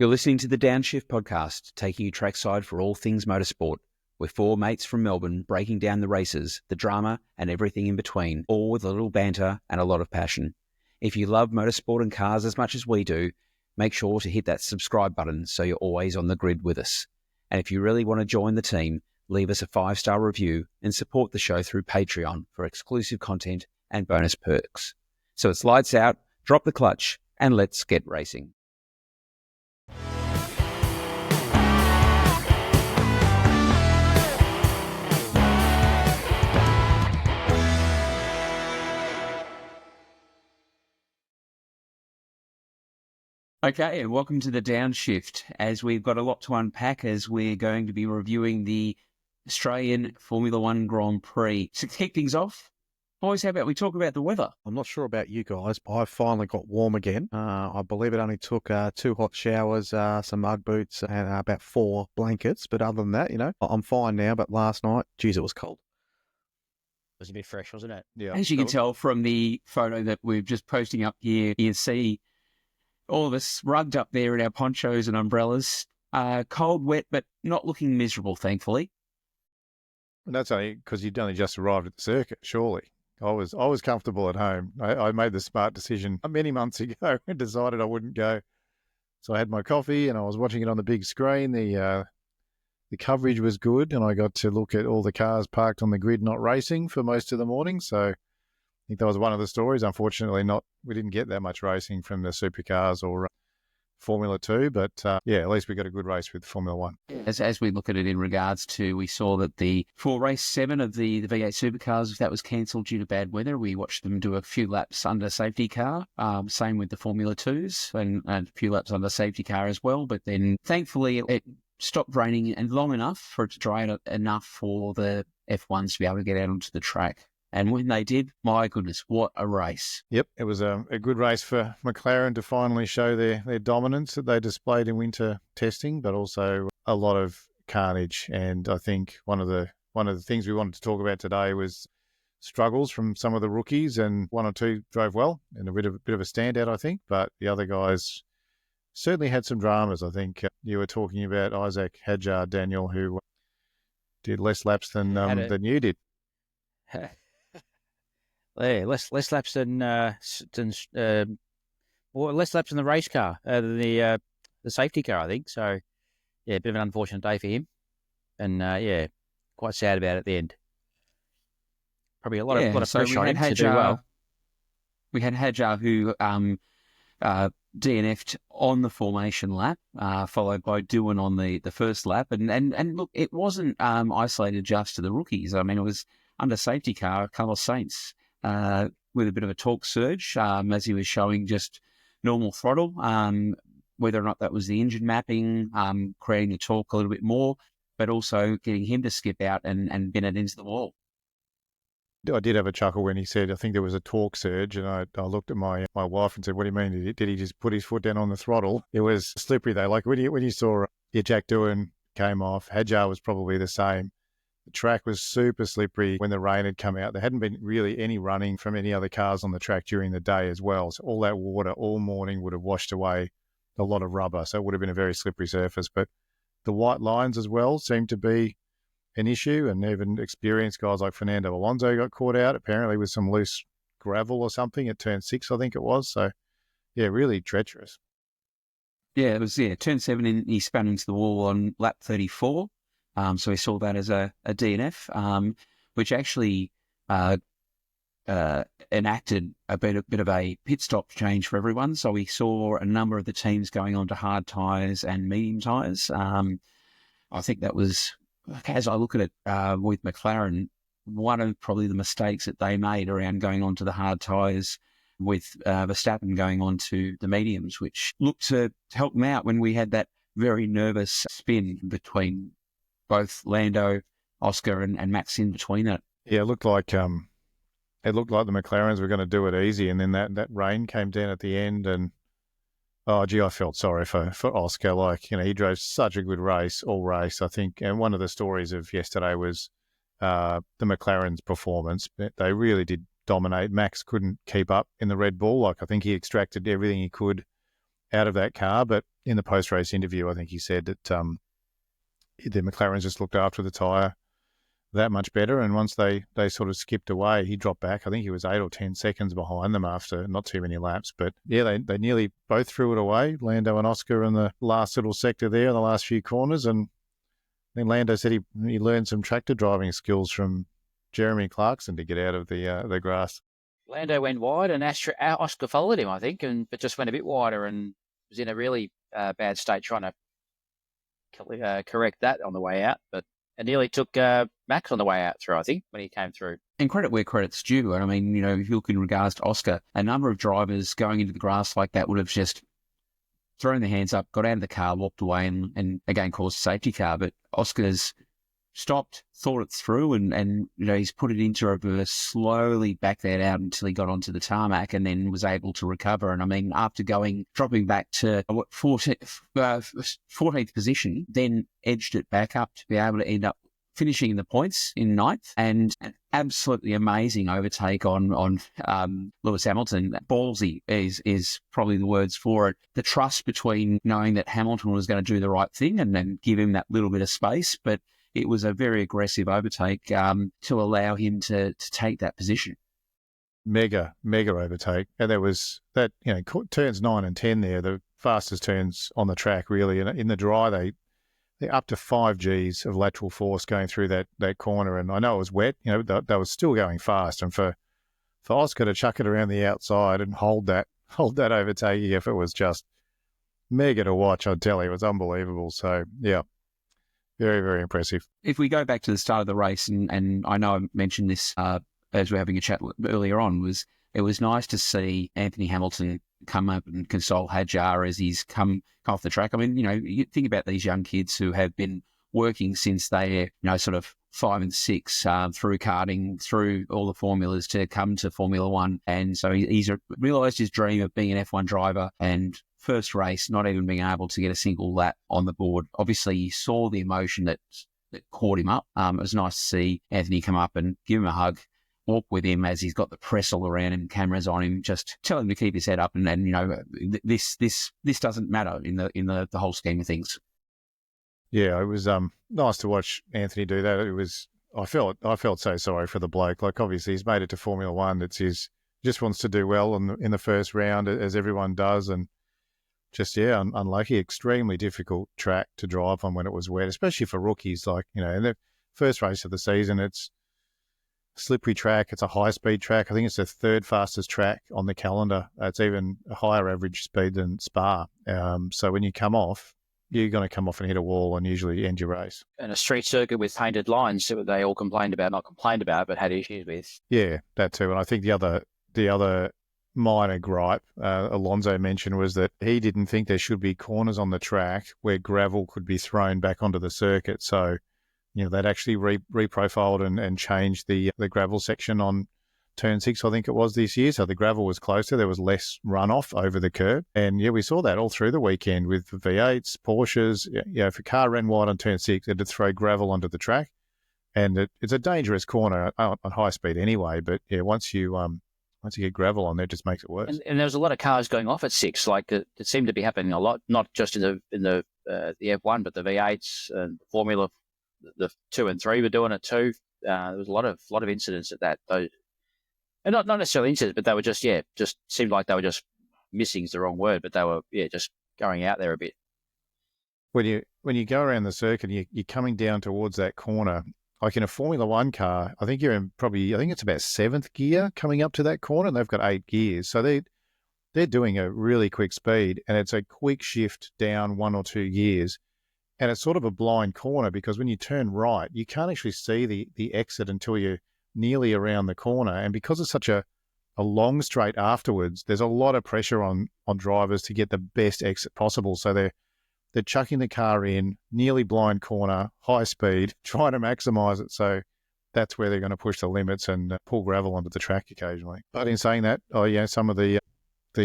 You're listening to the DownShift podcast, taking you trackside for all things motorsport, with four mates from Melbourne breaking down the races, the drama, and everything in between, all with a little banter and a lot of passion. If you love motorsport and cars as much as we do, make sure to hit that subscribe button so you're always on the grid with us. And if you really want to join the team, leave us a 5-star review and support the show through Patreon for exclusive content and bonus perks. So it's lights out, drop the clutch, and let's get racing. Okay, and welcome to the Downshift, as we've got a lot to unpack as we're going to be reviewing the Australian Formula One Grand Prix. To kick things off, boys, how about we talk about the weather? I'm not sure about you guys, but I finally got warm again. I believe it only took 2 hot showers, some Ugg boots, and about 4 blankets. But other than that, I'm fine now. But last night, geez, it was cold. It was a bit fresh, wasn't it? Yeah. As you can tell from the photo that we're just posting up here, you see all of us rugged up there in our ponchos and umbrellas. Cold, wet, but not looking miserable, thankfully. And that's only because you'd only just arrived at the circuit, surely. I was comfortable at home. I made the smart decision many months ago and decided I wouldn't go. So I had my coffee and I was watching it on the big screen. The coverage was good and I got to look at all the cars parked on the grid not racing for most of the morning. So I think that was one of the stories. Unfortunately, we didn't get that much racing from the Supercars or Formula 2, but at least we got a good race with Formula 1. As we look at it in regards to, we saw that for race 7 of the V8 Supercars, that was cancelled due to bad weather. We watched them do a few laps under safety car, same with the Formula 2s and a few laps under safety car as well. But then thankfully it stopped raining and long enough for it to dry out enough for the F1s to be able to get out onto the track. And when they did, my goodness, what a race. Yep, it was a good race for McLaren to finally show their dominance that they displayed in winter testing, but also a lot of carnage. And I think one of the things we wanted to talk about today was struggles from some of the rookies, and 1 or 2 drove well and a bit of a standout, I think. But the other guys certainly had some dramas. I think you were talking about Isaac Hadjar, Daniel, who did less laps than you did. Yeah, less laps than less laps in the race car, the safety car, I think. So, yeah, a bit of an unfortunate day for him, and quite sad about it at the end. Probably a lot of pressure on him to do well. We had Hadjar who DNF'd on the formation lap, followed by Doohan on the first lap, and look, it wasn't isolated just to the rookies. I mean, it was under safety car, Carlos Sainz. With a bit of a torque surge, as he was showing just normal throttle, whether or not that was the engine mapping, creating the torque a little bit more, but also getting him to skip out and bin it into the wall. I did have a chuckle when he said, I think there was a torque surge, and I looked at my wife and said, what do you mean? Did he just put his foot down on the throttle? It was slippery though. Like when you saw Jack Doohan came off, Hadjar was probably the same. The track was super slippery when the rain had come out. There hadn't been really any running from any other cars on the track during the day as well. So all that water all morning would have washed away a lot of rubber. So it would have been a very slippery surface. But the white lines as well seemed to be an issue. And even experienced guys like Fernando Alonso got caught out, apparently with some loose gravel or something at turn 6, I think it was. So, yeah, really treacherous. Yeah, it was, turn 7, he spun into the wall on lap 34. So we saw that as a DNF, which actually enacted a bit of a pit stop change for everyone. So we saw a number of the teams going on to hard tyres and medium tyres. I think that was, as I look at it with McLaren, one of probably the mistakes that they made around going on to the hard tyres, with Verstappen going on to the mediums, which looked to help them out when we had that very nervous spin between both Lando, Oscar, and Max in between it. Yeah, it looked like the McLarens were going to do it easy, and then that rain came down at the end, and I felt sorry for Oscar. Like, he drove such a good race all race, I think. And one of the stories of yesterday was the McLaren's performance. They really did dominate. Max couldn't keep up in the Red Bull. Like, I think he extracted everything he could out of that car, but in the post-race interview, I think he said that the McLarens just looked after the tyre that much better. And once they sort of skipped away, he dropped back. I think he was 8 or 10 seconds behind them after not too many laps. But yeah, they nearly both threw it away, Lando and Oscar, in the last little sector there, in the last few corners. And then Lando said he learned some tractor driving skills from Jeremy Clarkson to get out of the grass. Lando went wide and Oscar followed him, I think, but just went a bit wider and was in a really bad state trying to correct that on the way out. But it nearly took Max on the way out through, I think, when he came through. And credit where credit's due. I mean, if you look in regards to Oscar, a number of drivers going into the grass like that would have just thrown their hands up, got out of the car, walked away, and again caused a safety car. But Oscar's stopped, thought it through, and he's put it into reverse, slowly backed that out until he got onto the tarmac, and then was able to recover. And I mean, after dropping back to 14th position, then edged it back up to be able to end up finishing in the points in 9th, and an absolutely amazing overtake on Lewis Hamilton. Ballsy is probably the words for it. The trust between knowing that Hamilton was going to do the right thing and then give him that little bit of space, but it was a very aggressive overtake to allow him to take that position. Mega overtake. And there was that, turns 9 and 10 there, the fastest turns on the track, really. And in the dry, they're up to 5 Gs of lateral force going through that corner. And I know it was wet, they were still going fast. And for Oscar to chuck it around the outside and hold that overtaking effort was just mega to watch, I'd tell you. It was unbelievable. So, yeah. Very, very impressive. If we go back to the start of the race, and I know I mentioned this as we were having a chat earlier on, it was nice to see Anthony Hamilton come up and console Hadjar as he's come off the track. I mean, you think about these young kids who have been working since they're, sort of 5 and 6 through karting, through all the formulas to come to Formula One. And so he's realised his dream of being an F1 driver, and first race, not even being able to get a single lap on the board. Obviously, he saw the emotion that caught him up. It was nice to see Anthony come up and give him a hug, walk with him as he's got the press all around him, cameras on him, just tell him to keep his head up. And this doesn't matter in the whole scheme of things. Yeah, it was nice to watch Anthony do that. I felt so sorry for the bloke. Like, obviously, he's made it to Formula One. Just wants to do well in the first round, as everyone does, and just, unlucky. Extremely difficult track to drive on when it was wet, especially for rookies. Like, in the first race of the season, it's a slippery track. It's a high-speed track. I think it's the 3rd fastest track on the calendar. It's even a higher average speed than Spa. So when you come off, you're going to come off and hit a wall and usually end your race. And a street circuit with painted lines that they all not complained about, but had issues with. Yeah, that too. And I think the other minor gripe Alonso mentioned was that he didn't think there should be corners on the track where gravel could be thrown back onto the circuit. So, they'd actually reprofiled and changed the gravel section on turn 6, I think it was, this year. So the gravel was closer. There was less runoff over the curb. And we saw that all through the weekend with V8s, Porsches. If a car ran wide on turn 6, it'd throw gravel onto the track. And it's a dangerous corner on high speed anyway. But once you get gravel on there, it just makes it worse. And there was a lot of cars going off at 6. Like, it seemed to be happening a lot, not just in the F1, but the V8s and Formula, the 2 and 3 were doing it too. There was a lot of incidents at that. And not necessarily incidents, but they were just seemed like they were just missing is the wrong word, but they were just going out there a bit. When you go around the circuit, you're coming down towards that corner. Like in a Formula One car, I think you're in I think it's about 7th gear coming up to that corner, and they've got 8 gears. So they're doing a really quick speed, and it's a quick shift down 1 or 2 gears. And it's sort of a blind corner because when you turn right, you can't actually see the exit until you're nearly around the corner. And because it's such a long straight afterwards, there's a lot of pressure on drivers to get the best exit possible. So they're chucking the car in, nearly blind corner, high speed, trying to maximise it. So that's where they're going to push the limits and pull gravel onto the track occasionally. But in saying that, some of the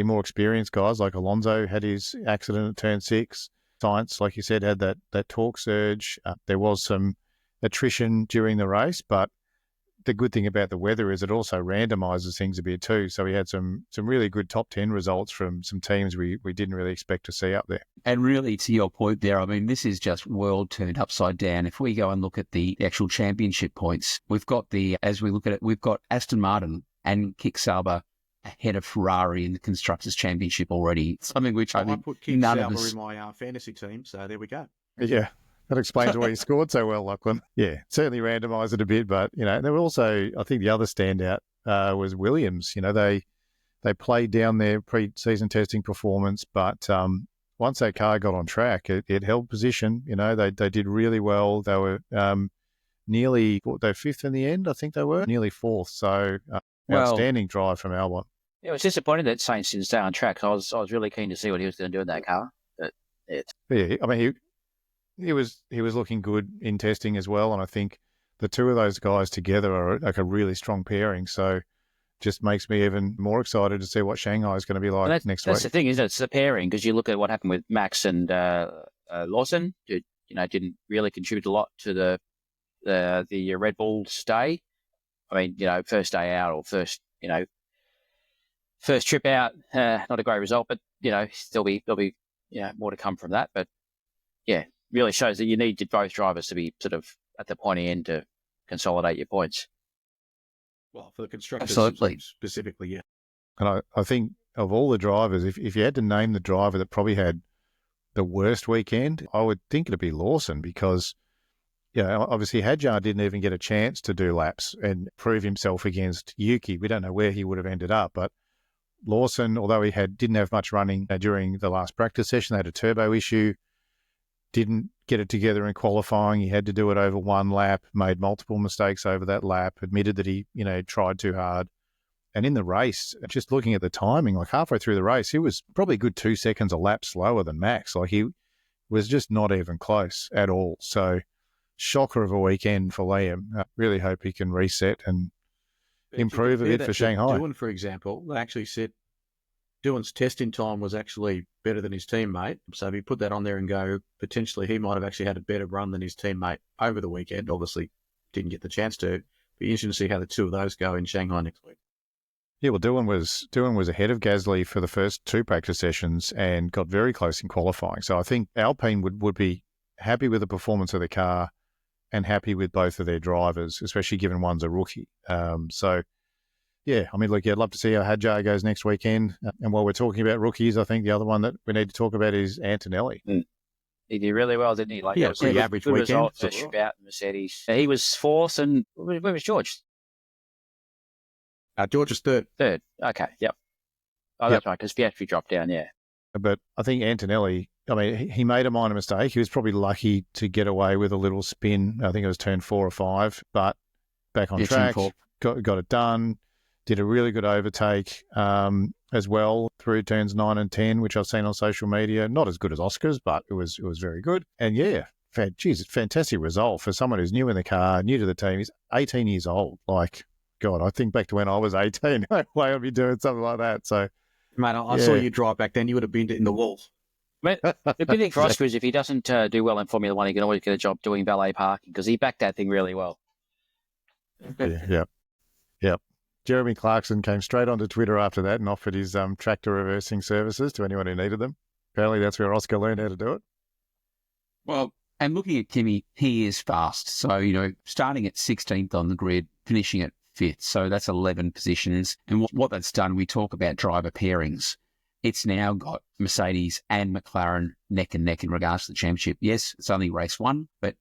more experienced guys like Alonso had his accident at turn 6. Sainz, like you said, had that torque surge. There was some attrition during the race, but the good thing about the weather is it also randomises things a bit too. So we had some really good top 10 results from some teams we didn't really expect to see up there. And really, to your point there, I mean, this is just world turned upside down. If we go and look at the actual championship points, we've got as we look at it, we've got Aston Martin and Kick Sauber ahead of Ferrari in the Constructors' Championship already. Something which I think put Kick none Sauber of us... in my fantasy team, so there we go. Yeah. That explains why he scored so well, Lachlan. Yeah, certainly randomised it a bit, but, there were also, I think the other standout was Williams. They played down their pre-season testing performance, but once that car got on track, it held position. They did really well. They were nearly, they're fifth in the end, I think they were, nearly fourth. So outstanding drive from Albon. It was disappointing that Sainz didn't stay on track. I was really keen to see what he was going to do in that car. But yeah, I mean, he was looking good in testing as well, and I think the two of those guys together are like a really strong pairing. So just makes me even more excited to see what Shanghai is going to be like next week. That's the thing, isn't it? It's the pairing, because you look at what happened with Max and Lawson, who didn't really contribute a lot to the Red Bull's day. I mean, first day out or first trip out, not a great result, but there'll be more to come from that. But yeah, really shows that you need both drivers to be sort of at the pointy end to consolidate your points. Well, for the constructors specifically, yeah. And I think of all the drivers, if you had to name the driver that probably had the worst weekend, I would think it'd be Lawson, because obviously Hadjar didn't even get a chance to do laps and prove himself against Yuki. We don't know where he would have ended up, but Lawson, although he didn't have much running during the last practice session, they had a turbo issue, didn't get it together in qualifying. He had to do it over one lap, made multiple mistakes over that lap, admitted that he, tried too hard. And in the race, just looking at the timing, like halfway through the race, he was probably a good 2 seconds a lap slower than Max. Like he was just not even close at all. So shocker of a weekend for Liam. I really hope he can reset and improve a bit for Shanghai. Doohan, for example, they actually said Doohan's testing time was actually better than his teammate. So if you put that on there and go, potentially he might have actually had a better run than his teammate over the weekend. Obviously, didn't get the chance to. Be interesting to see how the two of those go in Shanghai next week. Yeah, well, Doohan was ahead of Gasly for the first two practice sessions and got very close in qualifying. So I think Alpine would be happy with the performance of the car and happy with both of their drivers, especially given one's a rookie. Yeah, I mean, look, I'd love to see how Hadjar goes next weekend. And while we're talking about rookies, I think the other one that we need to talk about is Antonelli. He did really well, didn't he? Like, yeah, pretty average good weekend. Result, first trip out in Mercedes. He was fourth, and where was George? George is third. Third. Okay, yep. Oh, that's right, because Piastri dropped down, yeah. But I think Antonelli, I mean, he made a minor mistake. He was probably lucky to get away with a little spin. I think it was turn 4 or 5, but back on track, got it done. Did a really good overtake as well through turns 9 and 10, which I've seen on social media. Not as good as Oscar's, but it was very good. And yeah, it's a fantastic result for someone who's new in the car, new to the team. He's 18 years old. Like, God, I think back to when I was 18. No way I'd be doing something like that. So, mate, I saw you drive back then. You would have been in the walls. But the good thing for Oscar is if he doesn't do well in Formula 1, he can always get a job doing valet parking because he backed that thing really well. Yeah. Jeremy Clarkson came straight onto Twitter after that and offered his tractor reversing services to anyone who needed them. Apparently that's where Oscar learned how to do it. Well, and looking at Kimi, he is fast. So, starting at 16th on the grid, finishing at 5th. So that's 11 positions. And what that's done, we talk about driver pairings. It's now got Mercedes and McLaren neck and neck in regards to the championship. Yes, it's only race 1, but,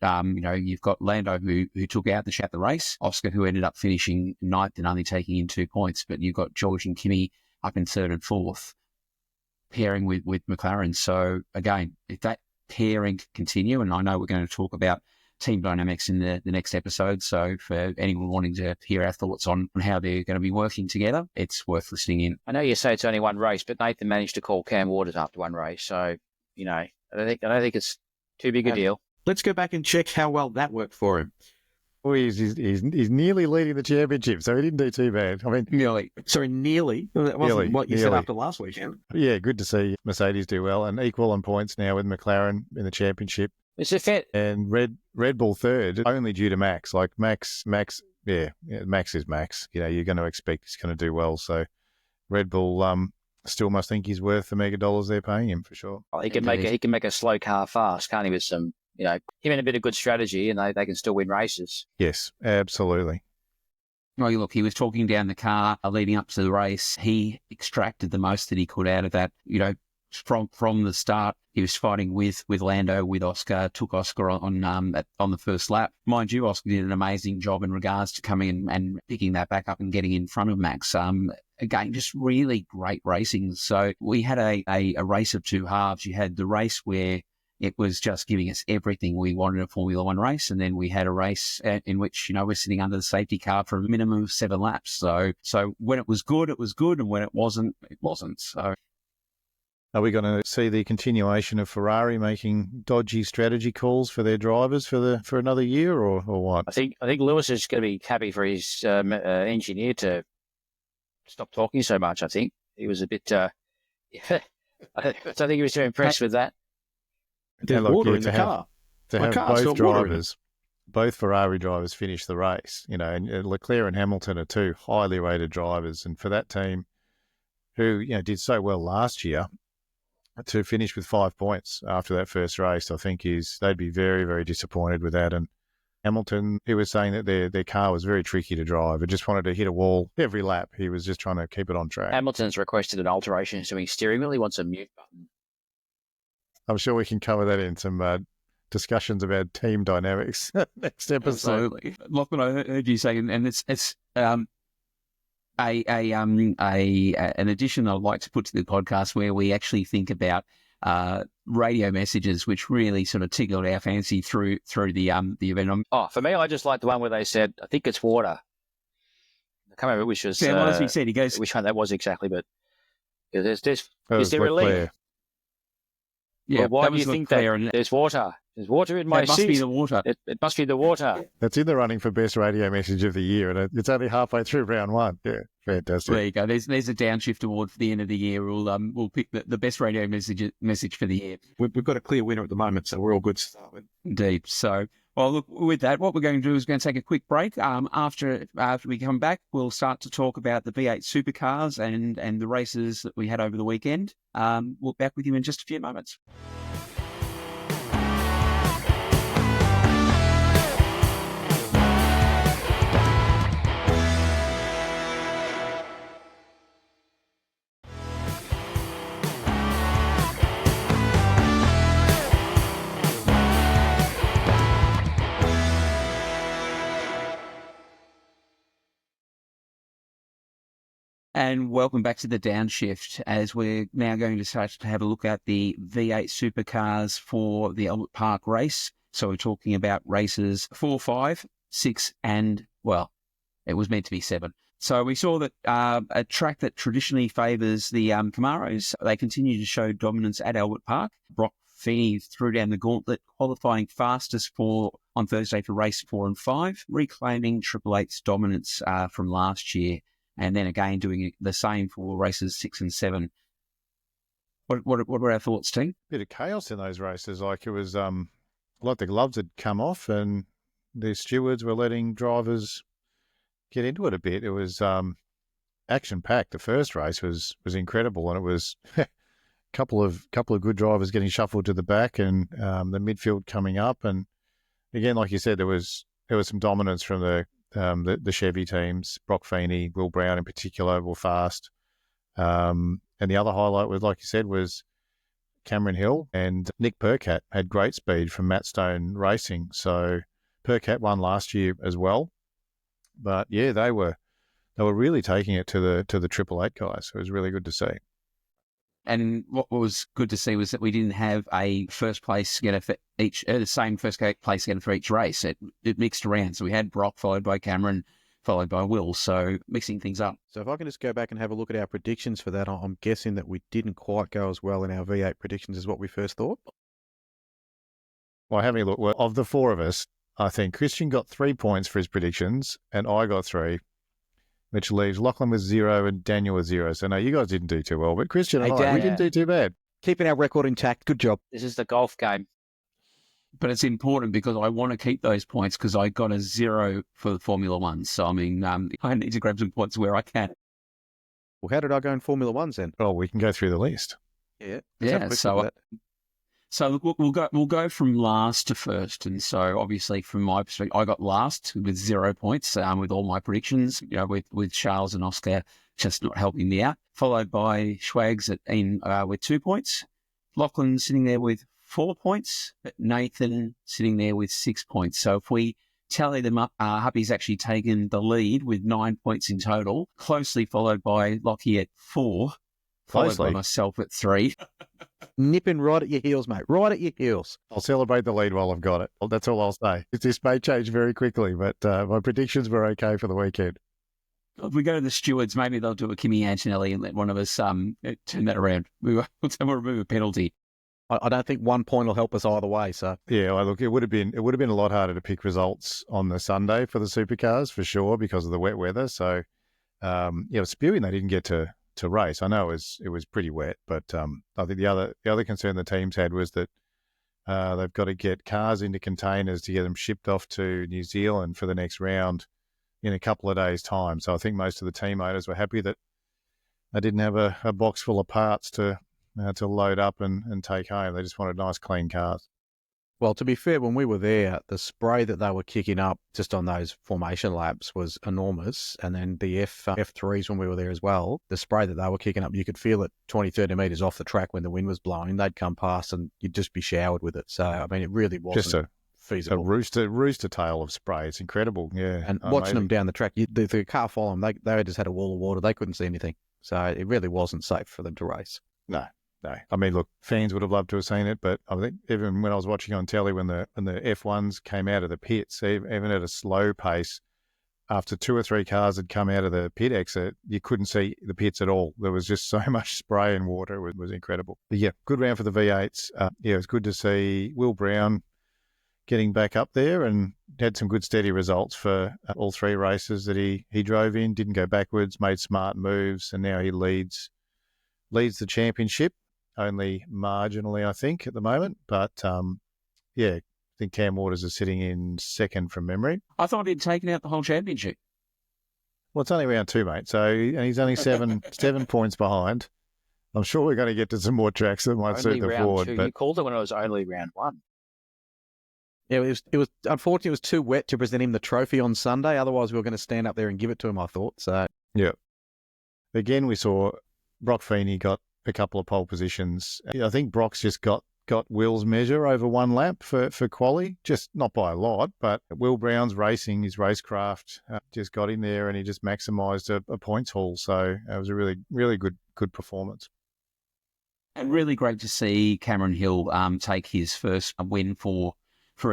you've got Lando who took out the race, Oscar who ended up finishing 9th and only taking in 2 points, but you've got George and Kimi up in 3rd and 4th, pairing with McLaren. So again, if that pairing can continue, and I know we're going to talk about team dynamics in the next episode. So for anyone wanting to hear our thoughts on how they're going to be working together, it's worth listening in. I know you say it's only one race, but Nathan managed to call Cam Waters after one race. So, I don't think it's too big a deal. Let's go back and check how well that worked for him. Well, he's nearly leading the championship, so he didn't do too bad. I mean, nearly. Sorry, nearly. That wasn't what you said after last weekend. Yeah, good to see Mercedes do well and equal on points now with McLaren in the championship. It's a fit. And Red Bull third, only due to Max. Like Max Max is Max. You're going to expect he's going to do well. So Red Bull still must think he's worth the mega dollars they're paying him for sure. Oh, he can make a slow car fast, can't he? With some, him and a bit of good strategy, and they can still win races. Yes, absolutely. Well, look, he was talking down the car leading up to the race. He extracted the most that he could out of that. From the start, he was fighting with Lando, with Oscar, took Oscar on the first lap. Mind you, Oscar did an amazing job in regards to coming in and picking that back up and getting in front of Max. Again, just really great racing. So we had a race of two halves. You had the race where it was just giving us everything we wanted in a Formula One race. And then we had a race in which, we're sitting under the safety car for a minimum of 7 laps. So when it was good, it was good. And when it wasn't, it wasn't. So. Are we going to see the continuation of Ferrari making dodgy strategy calls for their drivers for another year or what? I think Lewis is going to be happy for his engineer to stop talking so much. I think he was a bit. I don't think he was too impressed with that. There's water in the car. To have both Ferrari drivers finish the race, and Leclerc and Hamilton are two highly rated drivers, and for that team, who did so well last year, to finish with 5 points after that first race, I think they'd be very, very disappointed with that. And Hamilton, he was saying that their car was very tricky to drive. It just wanted to hit a wall every lap. He was just trying to keep it on track. Hamilton's requested an alteration to his steering wheel. He wants a mute button. I'm sure we can cover that in some discussions about team dynamics next episode. Absolutely. Lachlan, I heard you say, and it's an addition I'd like to put to the podcast where we actually think about radio messages, which really sort of tickled our fancy through the event. For me, I just like the one where they said, I think it's water. I can't remember which was. What else he said? He goes, which one that was exactly, but is there a leak? Yeah, well, why do you think that there's water? There's water in my seat. It must be the water. It must be the water. That's in the running for best radio message of the year, and it's only halfway through round one. Yeah, fantastic. There you go. There's a DownShift award for the end of the year. We'll pick the best radio message for the year. We've got a clear winner at the moment, so we're all good to start with. Indeed. So, well, look, with that, what we're going to do is we're going to take a quick break. After we come back, we'll start to talk about the V8 Supercars and the races that we had over the weekend. We'll be back with you in just a few moments. And welcome back to the Downshift, as we're now going to start to have a look at the V8 Supercars for the Albert Park race. So we're talking about races 4, 5, 6, and, well, it was meant to be 7. So we saw that a track that traditionally favours the Camaros, they continue to show dominance at Albert Park. Brock Feeney threw down the gauntlet, qualifying fastest on Thursday for race 4 and 5, reclaiming Triple Eight's dominance from last year. And then again, doing the same for races 6 and 7. What were our thoughts, team? Bit of chaos in those races. Like it was, like the gloves had come off, and the stewards were letting drivers get into it a bit. It was action packed. The first race was incredible, and it was a couple of good drivers getting shuffled to the back, and the midfield coming up. And again, like you said, there was some dominance from the Chevy teams. Brock Feeney, Will Brown in particular were fast. And the other highlight was, like you said, was Cameron Hill and Nick Percat had great speed from Matt Stone Racing. So Percat won last year as well. But yeah, they were really taking it to the Triple Eight guys. So it was really good to see. And what was good to see was that we didn't have a first place getter for each, the same first place getter for each race. It mixed around. So we had Brock followed by Cameron, followed by Will. So mixing things up. So if I can just go back and have a look at our predictions for that, I'm guessing that we didn't quite go as well in our V8 predictions as what we first thought. Well, having a look, well, of the four of us, I think Christian got 3 points for his predictions and I got 3. Which leaves Lachlan with 0 and Daniel with 0. So, no, you guys didn't do too well. But Christian and I, we didn't do too bad. Keeping our record intact. Good job. This is the golf game. but it's important because I want to keep those points because I got a 0 for the Formula One. So, I mean, I need to grab some points where I can. Well, how did I go in Formula Ones then? Oh, we can go through the list. Yeah. So look, we'll go from last to first, and so obviously from my perspective, I got last with 0 points with all my predictions. With Charles and Oscar just not helping me out. Followed by Schwags with 2 points, Lachlan sitting there with 4 points, but Nathan sitting there with 6 points. So if we tally them up, Happy's actually taken the lead with 9 points in total, closely followed by Lockie at 4. Followed by myself at 3. Nipping right at your heels, mate. Right at your heels. I'll celebrate the lead while I've got it. That's all I'll say. This may change very quickly, but my predictions were okay for the weekend. If we go to the stewards, maybe they'll do a Kimi Antonelli and let one of us turn that around. We'll remove a penalty. I don't think 1 point will help us either way. So yeah, look, it would have been a lot harder to pick results on the Sunday for the supercars for sure because of the wet weather. So spewing they didn't get to race. I know it was pretty wet, but I think the other concern the teams had was that they've got to get cars into containers to get them shipped off to New Zealand for the next round in a couple of days' time. So I think most of the team owners were happy that they didn't have a box full of parts to load up and take home. They just wanted nice, clean cars. Well, to be fair, when we were there, the spray that they were kicking up just on those formation laps was enormous. And then the F3s when we were there as well, the spray that they were kicking up, you could feel it 20, 30 metres off the track when the wind was blowing. They'd come past and you'd just be showered with it. So, I mean, it really wasn't just feasible. A rooster tail of spray. It's incredible, yeah. And watching them down the track, the car following them, they just had a wall of water. They couldn't see anything. So it really wasn't safe for them to race. No. I mean, look, fans would have loved to have seen it, but I think even when I was watching on telly when the F1s came out of the pits, even at a slow pace, after 2 or 3 cars had come out of the pit exit, you couldn't see the pits at all. There was just so much spray and water. It was incredible. But yeah, good round for the V8s. It was good to see Will Brown getting back up there and had some good steady results for all 3 races that he drove in, didn't go backwards, made smart moves, and now he leads the championship. Only marginally, I think, at the moment. But, I think Cam Waters is sitting in second from memory. I thought he'd taken out the whole championship. Well, it's only round 2, mate. So and he's only 7 points behind. I'm sure we're going to get to some more tracks that might suit the Ford. But you called it when it was only round 1. Yeah, it was unfortunately it was too wet to present him the trophy on Sunday. Otherwise, we were going to stand up there and give it to him, I thought. So yeah. Again, we saw Brock Feeney got a couple of pole positions. I think Brock's just got Will's measure over 1 lap for quali, just not by a lot, but Will Brown's racing, his racecraft just got in there and he just maximised a points haul. So it was a really, really good performance. And really great to see Cameron Hill take his first win for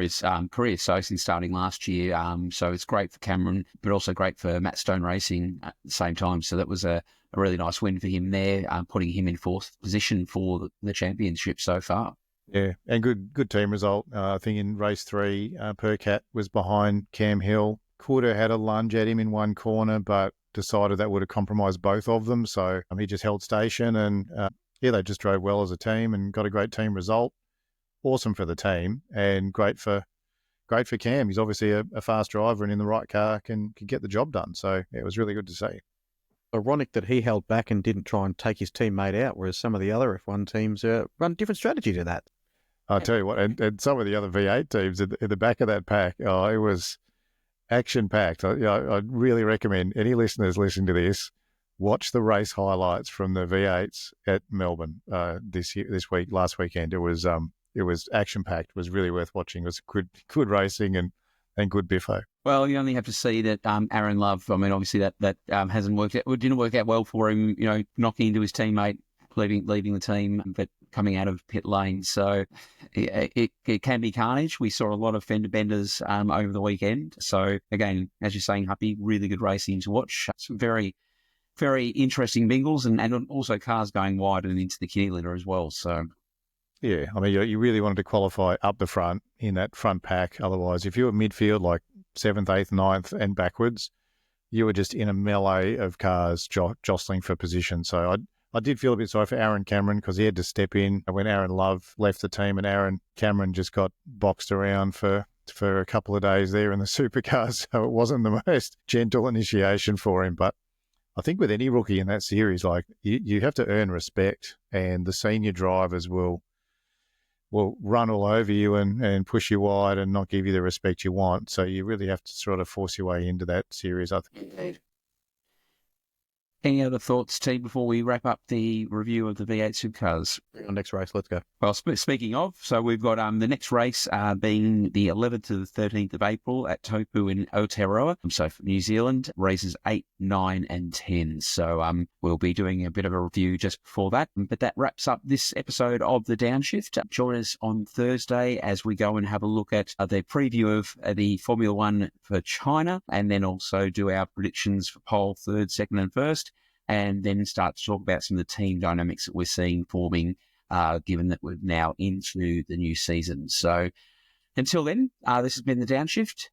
his career, so since starting last year. So it's great for Cameron, but also great for Matt Stone Racing at the same time. So that was a really nice win for him there, putting him in 4th position for the championship so far. Yeah, and good team result. I think in race 3, Percat was behind Cam Hill. Could have had a lunge at him in one corner, but decided that would have compromised both of them. So he just held station and, they just drove well as a team and got a great team result. Awesome for the team and great for Cam. He's obviously a fast driver and in the right car can get the job done. So it was really good to see. Ironic that he held back and didn't try and take his teammate out, whereas some of the other F1 teams run a different strategy to that. I'll tell you what, and some of the other V8 teams in the back of that pack, it was action-packed. I'd really recommend any listeners listening to this, watch the race highlights from the V8s at Melbourne last weekend. It was action-packed. It was really worth watching. It was good racing and good biffo. Well, you only have to see that Aaron Love, I mean, obviously that hasn't worked out. It didn't work out well for him, knocking into his teammate, leaving the team, but coming out of pit lane. So it can be carnage. We saw a lot of fender benders over the weekend. So again, as you're saying, Happy, really good racing to watch. Some very, very interesting bingles and also cars going wide and into the kitty litter as well. So yeah, I mean, you really wanted to qualify up the front in that front pack. Otherwise, if you were midfield, like 7th, 8th, 9th and backwards, you were just in a melee of cars jostling for position. So I did feel a bit sorry for Aaron Cameron because he had to step in when Aaron Love left the team, and Aaron Cameron just got boxed around for a couple of days there in the supercars, so it wasn't the most gentle initiation for him. But I think with any rookie in that series, like you have to earn respect, and the senior drivers will run all over you and push you wide and not give you the respect you want. So you really have to sort of force your way into that series, I think. Indeed. Any other thoughts, team, before we wrap up the review of the V8 Supercars? Next race, let's go. Well, speaking of, so we've got the next race being the 11th to the 13th of April at Taupo in Aotearoa. So for New Zealand, races 8, 9 and 10. So we'll be doing a bit of a review just before that. But that wraps up this episode of the Downshift. Join us on Thursday as we go and have a look at the preview of the Formula One for China, and then also do our predictions for pole, third, second and first, and then start to talk about some of the team dynamics that we're seeing forming, given that we're now into the new season. So until then, this has been the Downshift.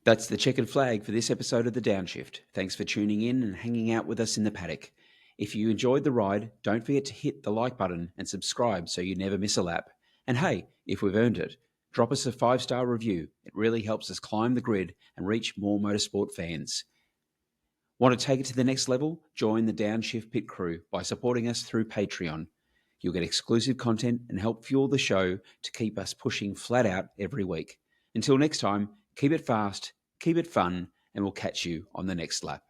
That's the checkered flag for this episode of the Downshift. Thanks for tuning in and hanging out with us in the paddock. If you enjoyed the ride, don't forget to hit the like button and subscribe so you never miss a lap. And hey, if we've earned it, drop us a 5-star review. It really helps us climb the grid and reach more motorsport fans. Want to take it to the next level? Join the Downshift pit crew by supporting us through Patreon. You'll get exclusive content and help fuel the show to keep us pushing flat out every week. Until next time, keep it fast, keep it fun, and we'll catch you on the next lap.